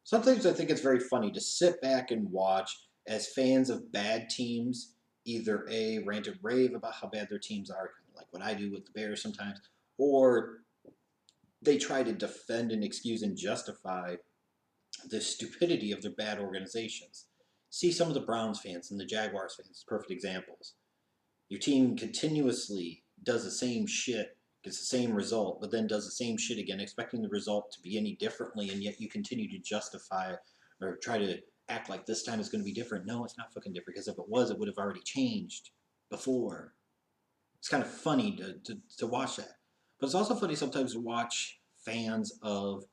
Sometimes I think it's very funny to sit back and watch as fans of bad teams either A, rant and rave about how bad their teams are, like what I do with the Bears sometimes, or they try to defend and excuse and justify the stupidity of their bad organizations. See some of the Browns fans and the Jaguars fans, perfect examples. Your team continuously does the same shit, gets the same result, but then does the same shit again, expecting the result to be any differently, and yet you continue to justify or try to act like this time is going to be different. No, it's not fucking different, because if it was, it would have already changed before. It's kind of funny to watch that. But it's also funny sometimes to watch fans of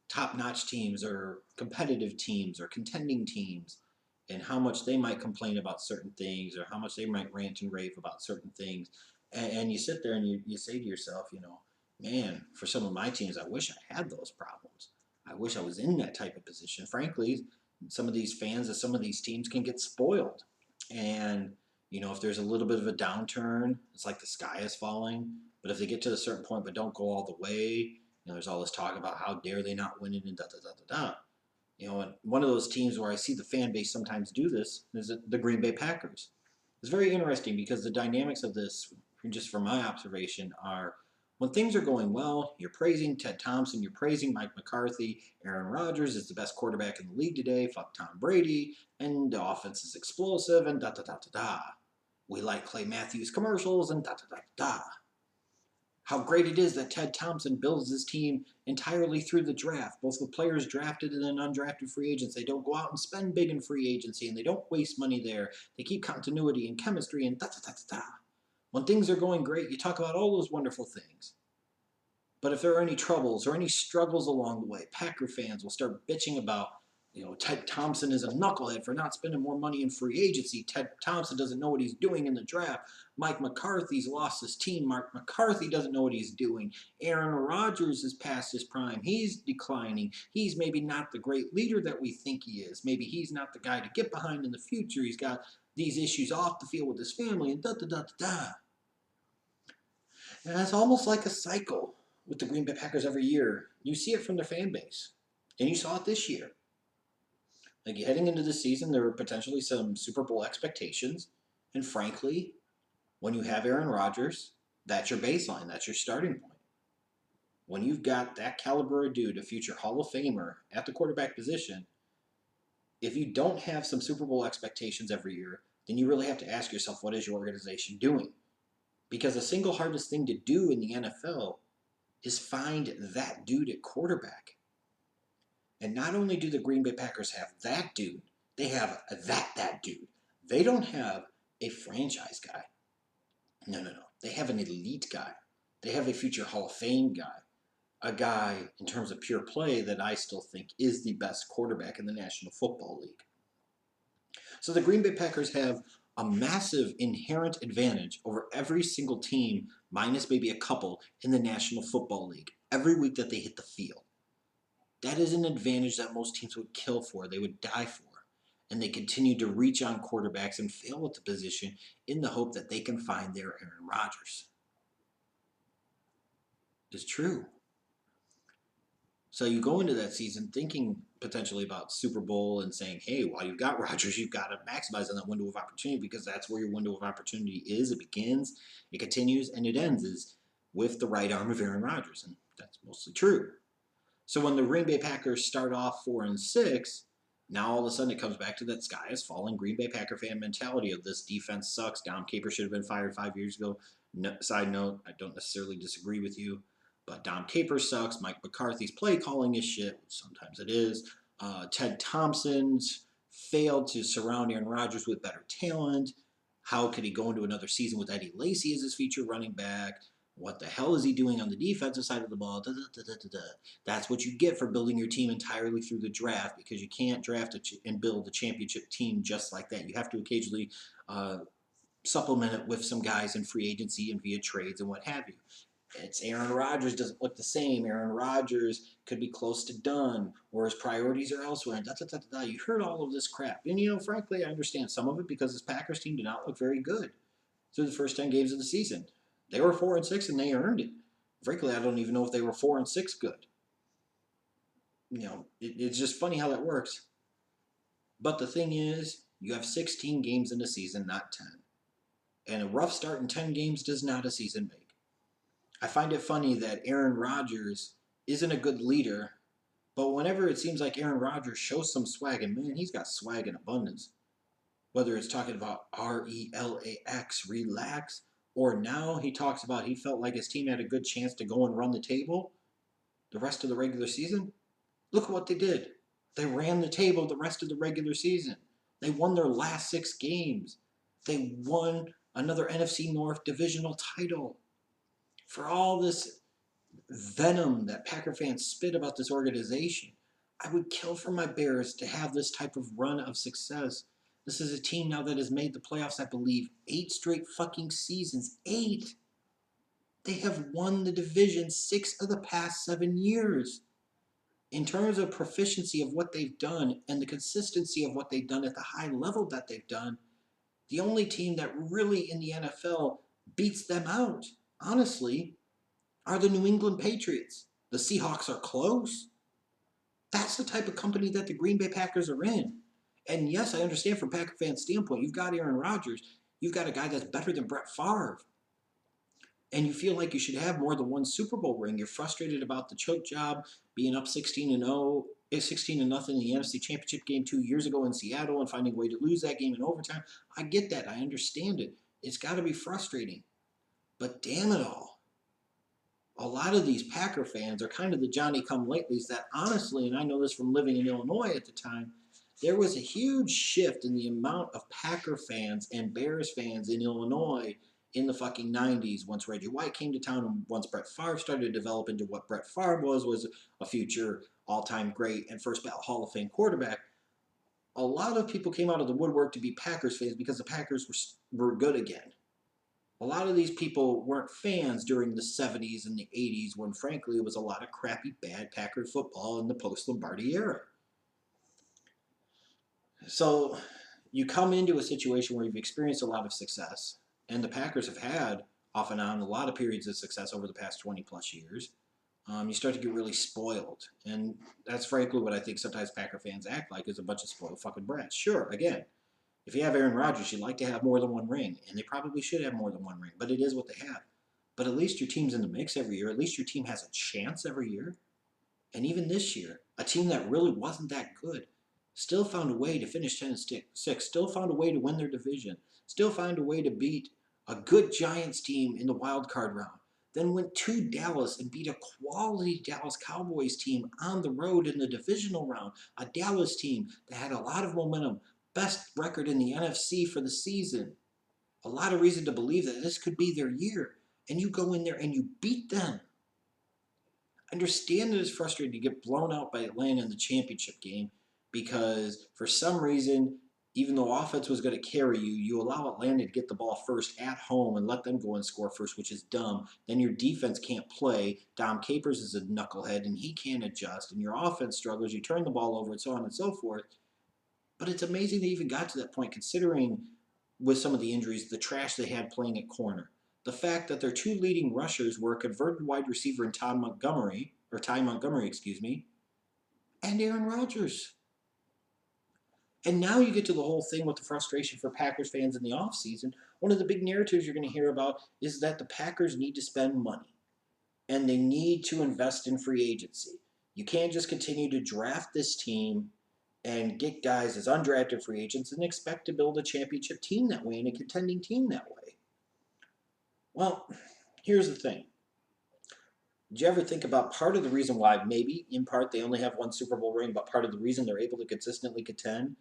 top-notch teams or competitive teams or contending teams and how much they might complain about certain things or how much they might rant and rave about certain things. And you sit there and you say to yourself, man, for some of my teams, I wish I had those problems. I wish I was in that type of position. Frankly, some of these fans of some of these teams can get spoiled. And, if there's a little bit of a downturn, it's like the sky is falling. But if they get to a certain point but don't go all the way, there's all this talk about how dare they not win it and da da da da da. And one of those teams where I see the fan base sometimes do this is the Green Bay Packers. It's very interesting because the dynamics of this, just from my observation, are when things are going well, you're praising Ted Thompson, you're praising Mike McCarthy, Aaron Rodgers is the best quarterback in the league today, fuck Tom Brady, and the offense is explosive, and da da da da da. We like Clay Matthews commercials, and da da da da da. How great it is that Ted Thompson builds his team entirely through the draft, both with players drafted and then undrafted free agents. They don't go out and spend big in free agency, and they don't waste money there. They keep continuity and chemistry and da-da-da-da-da. When things are going great, you talk about all those wonderful things. But if there are any troubles or any struggles along the way, Packer fans will start bitching about, Ted Thompson is a knucklehead for not spending more money in free agency. Ted Thompson doesn't know what he's doing in the draft. Mike McCarthy's lost his team. Mark McCarthy doesn't know what he's doing. Aaron Rodgers is past his prime. He's declining. He's maybe not the great leader that we think he is. Maybe he's not the guy to get behind in the future. He's got these issues off the field with his family and da-da-da-da-da. And it's almost like a cycle with the Green Bay Packers every year. You see it from their fan base. And you saw it this year. Like heading into the season, there were potentially some Super Bowl expectations. And frankly, when you have Aaron Rodgers, that's your baseline. That's your starting point. When you've got that caliber of dude, a future Hall of Famer at the quarterback position, if you don't have some Super Bowl expectations every year, then you really have to ask yourself, what is your organization doing? Because the single hardest thing to do in the NFL is find that dude at quarterback. And not only do the Green Bay Packers have that dude, they have that dude. They don't have a franchise guy. No. They have an elite guy. They have a future Hall of Fame guy. A guy, in terms of pure play, that I still think is the best quarterback in the National Football League. So the Green Bay Packers have a massive inherent advantage over every single team, minus maybe a couple, in the National Football League every week that they hit the field. That is an advantage that most teams would kill for, they would die for. And they continue to reach on quarterbacks and fail at the position in the hope that they can find their Aaron Rodgers. It's true. So you go into that season thinking potentially about Super Bowl and saying, hey, while you've got Rodgers, you've got to maximize on that window of opportunity, because that's where your window of opportunity is. It begins, it continues, and it ends is with the right arm of Aaron Rodgers. And that's mostly true. So when the Green Bay Packers start off 4-6, now all of a sudden it comes back to that sky is falling Green Bay Packer fan mentality of this defense sucks. Dom Capers should have been fired 5 years ago. No, side note, I don't necessarily disagree with you, but Dom Capers sucks. Mike McCarthy's play calling is shit. Sometimes it is. Ted Thompson's failed to surround Aaron Rodgers with better talent. How could he go into another season with Eddie Lacy as his feature running back? What the hell is he doing on the defensive side of the ball? That's what you get for building your team entirely through the draft, because you can't draft and build a championship team just like that. You have to occasionally supplement it with some guys in free agency and via trades and what have you. It's Aaron Rodgers doesn't look the same. Aaron Rodgers could be close to done, or his priorities are elsewhere. And You heard all of this crap. And, frankly, I understand some of it because this Packers team did not look very good through the first 10 games of the season. They were 4-6 and they earned it. Frankly, I don't even know if they were 4-6 good. it's just funny how that works. But the thing is, you have 16 games in a season, not 10. And a rough start in 10 games does not a season make. I find it funny that Aaron Rodgers isn't a good leader, but whenever it seems like Aaron Rodgers shows some swag, and man, he's got swag in abundance, whether it's talking about RELAX, relax, or now he talks about he felt like his team had a good chance to go and run the table the rest of the regular season. Look at what they did. They ran the table the rest of the regular season. They won their last 6 games. They won another NFC North divisional title. For all this venom that Packer fans spit about this organization, I would kill for my Bears to have this type of run of success. This is a team now that has made the playoffs, I believe, 8 straight fucking seasons. 8! They have won the division 6 of the past 7 years. In terms of proficiency of what they've done and the consistency of what they've done at the high level that they've done, the only team that really in the NFL beats them out, honestly, are the New England Patriots. The Seahawks are close. That's the type of company that the Green Bay Packers are in. And yes, I understand from Packer fan standpoint, you've got Aaron Rodgers. You've got a guy that's better than Brett Favre. And you feel like you should have more than one Super Bowl ring. You're frustrated about the choke job, being up 16-0, 16-0 in the NFC Championship game 2 years ago in Seattle and finding a way to lose that game in overtime. I get that. I understand it. It's got to be frustrating. But damn it all. A lot of these Packer fans are kind of the Johnny-come-latelys that honestly, and I know this from living in Illinois at the time, there was a huge shift in the amount of Packer fans and Bears fans in Illinois in the fucking 90s once Reggie White came to town and once Brett Favre started to develop into what Brett Favre was a future all-time great and first ballot Hall of Fame quarterback. A lot of people came out of the woodwork to be Packers fans because the Packers were good again. A lot of these people weren't fans during the 70s and the 80s when, frankly, it was a lot of crappy, bad Packer football in the post-Lombardi era. So you come into a situation where you've experienced a lot of success, and the Packers have had, off and on, a lot of periods of success over the past 20-plus years. You start to get really spoiled. And that's frankly what I think sometimes Packer fans act like is a bunch of spoiled fucking brats. Sure, again, if you have Aaron Rodgers, you'd like to have more than one ring, and they probably should have more than one ring, but it is what they have. But at least your team's in the mix every year. At least your team has a chance every year. And even this year, a team that really wasn't that good still found a way to finish 10-6, still found a way to win their division, still found a way to beat a good Giants team in the wild card round, then went to Dallas and beat a quality Dallas Cowboys team on the road in the divisional round, a Dallas team that had a lot of momentum, best record in the NFC for the season, a lot of reason to believe that this could be their year, and you go in there and you beat them. I understand that it's frustrating to get blown out by Atlanta in the championship game because for some reason, even though offense was going to carry you, you allow Atlanta to get the ball first at home and let them go and score first, which is dumb. Then your defense can't play. Dom Capers is a knucklehead and he can't adjust, and your offense struggles. You turn the ball over and so on and so forth. But it's amazing they even got to that point considering with some of the injuries, the trash they had playing at corner. The fact that their 2 leading rushers were a converted wide receiver in Ty Montgomery, and Aaron Rodgers. And now you get to the whole thing with the frustration for Packers fans in the offseason. One of the big narratives you're going to hear about is that the Packers need to spend money and they need to invest in free agency. You can't just continue to draft this team and get guys as undrafted free agents and expect to build a championship team that way and a contending team that way. Well, here's the thing. Did you ever think about part of the reason why maybe, in part, they only have one Super Bowl ring, but part of the reason they're able to consistently contend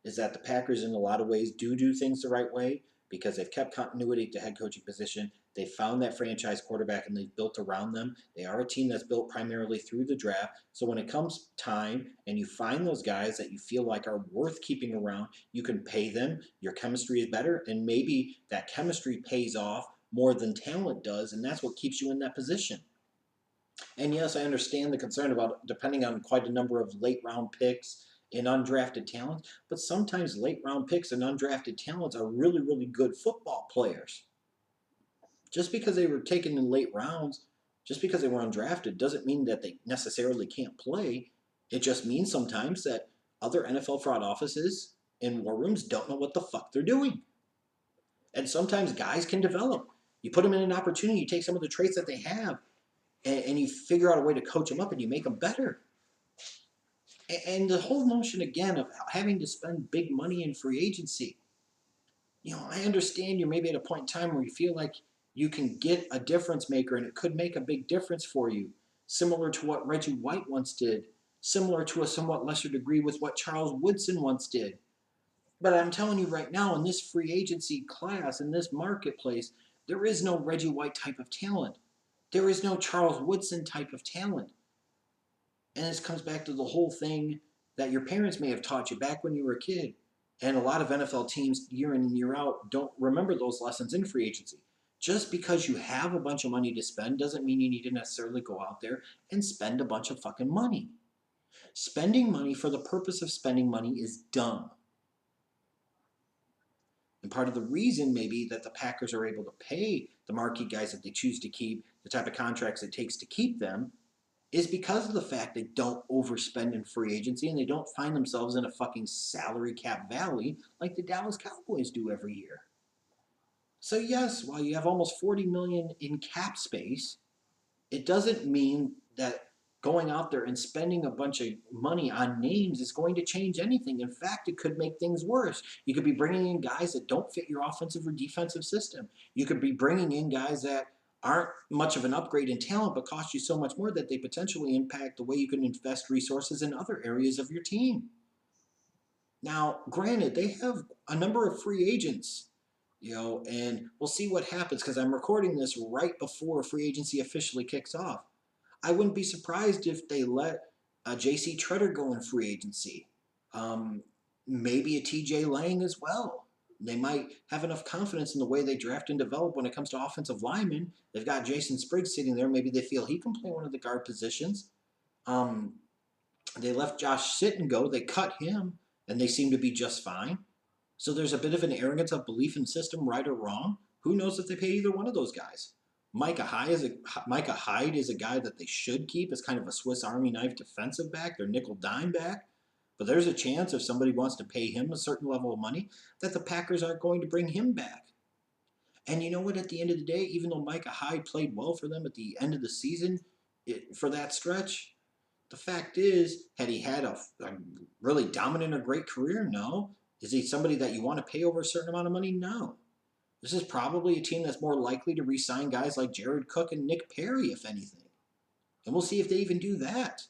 is that the Packers, in a lot of ways, do things the right way because they've kept continuity at the head coaching position. They found that franchise quarterback and they've built around them. They are a team that's built primarily through the draft. So when it comes time and you find those guys that you feel like are worth keeping around, you can pay them. Your chemistry is better, and maybe that chemistry pays off more than talent does, and that's what keeps you in that position. And yes, I understand the concern about depending on quite a number of late round picks and undrafted talents, but sometimes late round picks and undrafted talents are really, really good football players. Just because they were taken in late rounds, just because they were undrafted, doesn't mean that they necessarily can't play. It just means sometimes that other NFL front offices and war rooms don't know what the fuck they're doing. And sometimes guys can develop. You put them in an opportunity, you take some of the traits that they have, and you figure out a way to coach them up and you make them better. And the whole notion, again, of having to spend big money in free agency, I understand you're maybe at a point in time where you feel like you can get a difference maker and it could make a big difference for you, similar to what Reggie White once did, similar to a somewhat lesser degree with what Charles Woodson once did. But I'm telling you right now, in this free agency class, in this marketplace, there is no Reggie White type of talent. There is no Charles Woodson type of talent. And this comes back to the whole thing that your parents may have taught you back when you were a kid. And a lot of NFL teams, year in and year out, don't remember those lessons in free agency. Just because you have a bunch of money to spend doesn't mean you need to necessarily go out there and spend a bunch of fucking money. Spending money for the purpose of spending money is dumb. And part of the reason maybe that the Packers are able to pay the marquee guys that they choose to keep, the type of contracts it takes to keep them, is because of the fact they don't overspend in free agency and they don't find themselves in a fucking salary cap valley like the Dallas Cowboys do every year. So yes, while you have almost 40 million in cap space, it doesn't mean that going out there and spending a bunch of money on names is going to change anything. In fact, it could make things worse. You could be bringing in guys that don't fit your offensive or defensive system. You could be bringing in guys that aren't much of an upgrade in talent but cost you so much more that they potentially impact the way you can invest resources in other areas of your team. Now, granted, they have a number of free agents, and we'll see what happens because I'm recording this right before free agency officially kicks off. I wouldn't be surprised if they let J.C. Treader go in free agency. Maybe a T.J. Lang as well. They might have enough confidence in the way they draft and develop when it comes to offensive linemen. They've got Jason Spriggs sitting there. Maybe they feel he can play one of the guard positions. They let Josh Sitton go. They cut him, and they seem to be just fine. So there's a bit of an arrogance of belief in system, right or wrong. Who knows if they pay either one of those guys? Micah Hyde is a guy that they should keep as kind of a Swiss Army knife defensive back, their nickel dime back. But there's a chance if somebody wants to pay him a certain level of money that the Packers aren't going to bring him back. And you know what? At the end of the day, even though Micah Hyde played well for them at the end of the season for that stretch, the fact is, had he had a really dominant or great career? No. Is he somebody that you want to pay over a certain amount of money? No. This is probably a team that's more likely to re-sign guys like Jared Cook and Nick Perry, if anything. And we'll see if they even do that.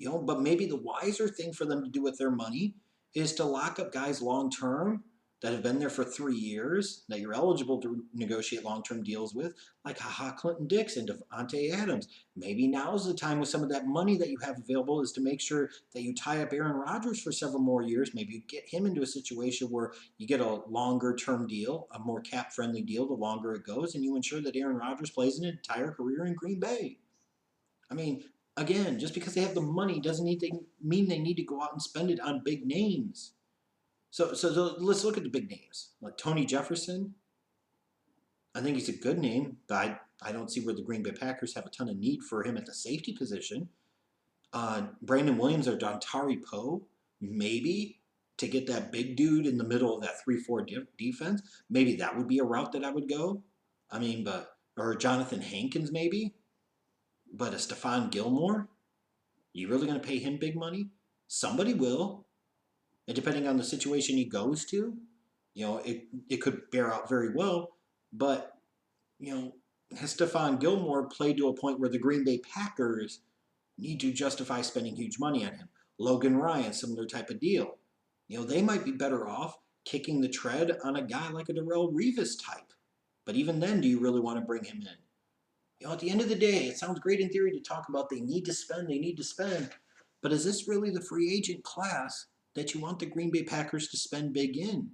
But maybe the wiser thing for them to do with their money is to lock up guys long term that have been there for 3 years, that you're eligible to negotiate long-term deals with, like Clinton Dix and Devontae Adams. Maybe now's the time with some of that money that you have available is to make sure that you tie up Aaron Rodgers for several more years. Maybe you get him into a situation where you get a longer-term deal, a more cap-friendly deal the longer it goes, and you ensure that Aaron Rodgers plays an entire career in Green Bay. I mean, again, just because they have the money doesn't mean they need to go out and spend it on big names. So let's look at the big names. Like Tony Jefferson, I think he's a good name, but I don't see where the Green Bay Packers have a ton of need for him at the safety position. Brandon Williams or Dontari Poe, maybe, to get that big dude in the middle of that 3-4 defense. Maybe that would be a route that I would go. Or Jonathan Hankins, maybe. But a Stephon Gilmore, you really going to pay him big money? Somebody will. And depending on the situation he goes to, it could bear out very well. But, has Stephon Gilmore played to a point where the Green Bay Packers need to justify spending huge money on him? Logan Ryan, similar type of deal. They might be better off kicking the tread on a guy like a Darrelle Revis type. But even then, do you really want to bring him in? At the end of the day, it sounds great in theory to talk about they need to spend. But is this really the free agent class that you want the Green Bay Packers to spend big in?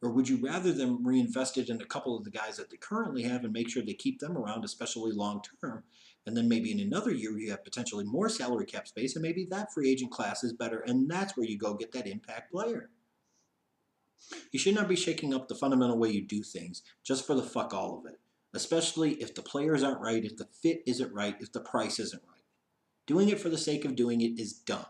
Or would you rather them reinvest it in a couple of the guys that they currently have and make sure they keep them around, especially long term? And then maybe in another year you have potentially more salary cap space and maybe that free agent class is better and that's where you go get that impact player. You should not be shaking up the fundamental way you do things just for the fuck all of it. Especially if the players aren't right, if the fit isn't right, if the price isn't right. Doing it for the sake of doing it is dumb.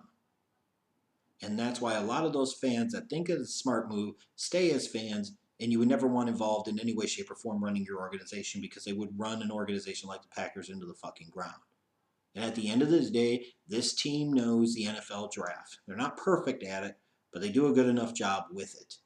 And that's why a lot of those fans that think it's a smart move stay as fans, and you would never want involved in any way, shape, or form running your organization because they would run an organization like the Packers into the fucking ground. And at the end of the day, this team knows the NFL draft. They're not perfect at it, but they do a good enough job with it.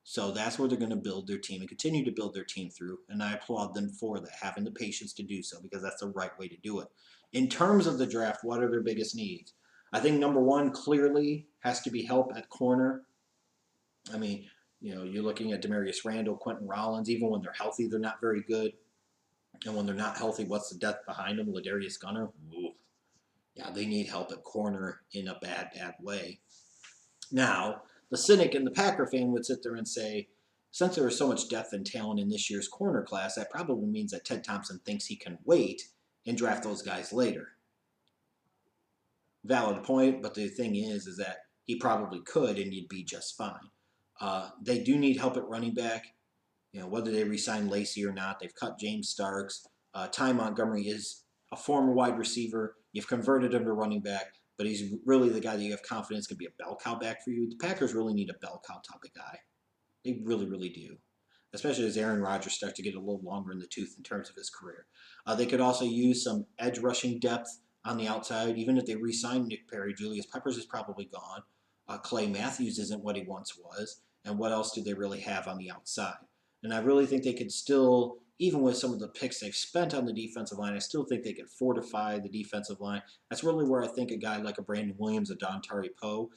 So that's where they're going to build their team and continue to build their team through. And I applaud them for that, having the patience to do so, because that's the right way to do it. In terms of the draft, what are their biggest needs? I think number one clearly has to be help at corner. I mean, you're looking at Demarius Randall, Quentin Rollins. Even when they're healthy, they're not very good. And when they're not healthy, what's the depth behind them? Ladarius Gunner. Ooh. Yeah, they need help at corner in a bad, bad way. Now, the cynic and the Packer fan would sit there and say, since there is so much depth and talent in this year's corner class, that probably means that Ted Thompson thinks he can wait and draft those guys later. Valid point, but the thing is that he probably could and you'd be just fine. They do need help at running back. Whether they re-sign Lacey or not, they've cut James Starks. Ty Montgomery is a former wide receiver. You've converted him to running back, but he's really the guy that you have confidence can be a bell cow back for you. The Packers really need a bell cow type of guy. They really, really do. Especially as Aaron Rodgers starts to get a little longer in the tooth in terms of his career. They could also use some edge rushing depth on the outside. Even if they re-sign Nick Perry, Julius Peppers is probably gone. Clay Matthews isn't what he once was. And what else do they really have on the outside? And I really think they could still, even with some of the picks they've spent on the defensive line, I still think they could fortify the defensive line. That's really where I think a guy like a Brandon Williams, a Dontari Poe,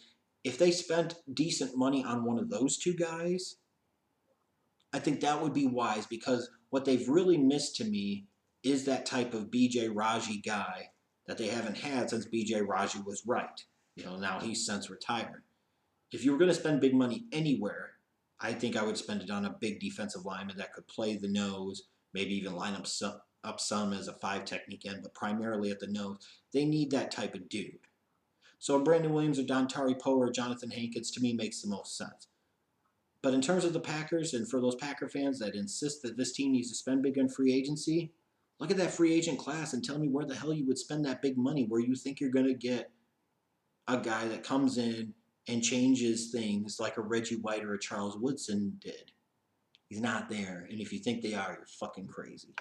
if they spent decent money on one of those two guys, I think that would be wise, because what they've really missed to me is that type of BJ Raji guy that they haven't had since BJ Raji was right. Now he's since retired. If you were going to spend big money anywhere, I think I would spend it on a big defensive lineman that could play the nose, maybe even line up some as a five technique end, but primarily at the nose. They need that type of dude. So Brandon Williams or Dontari Poe or Jonathan Hankins to me makes the most sense. But in terms of the Packers, and for those Packer fans that insist that this team needs to spend big on free agency, look at that free agent class and tell me where the hell you would spend that big money, where you think you're going to get a guy that comes in and changes things like a Reggie White or a Charles Woodson did. He's not there. And if you think they are, you're fucking crazy.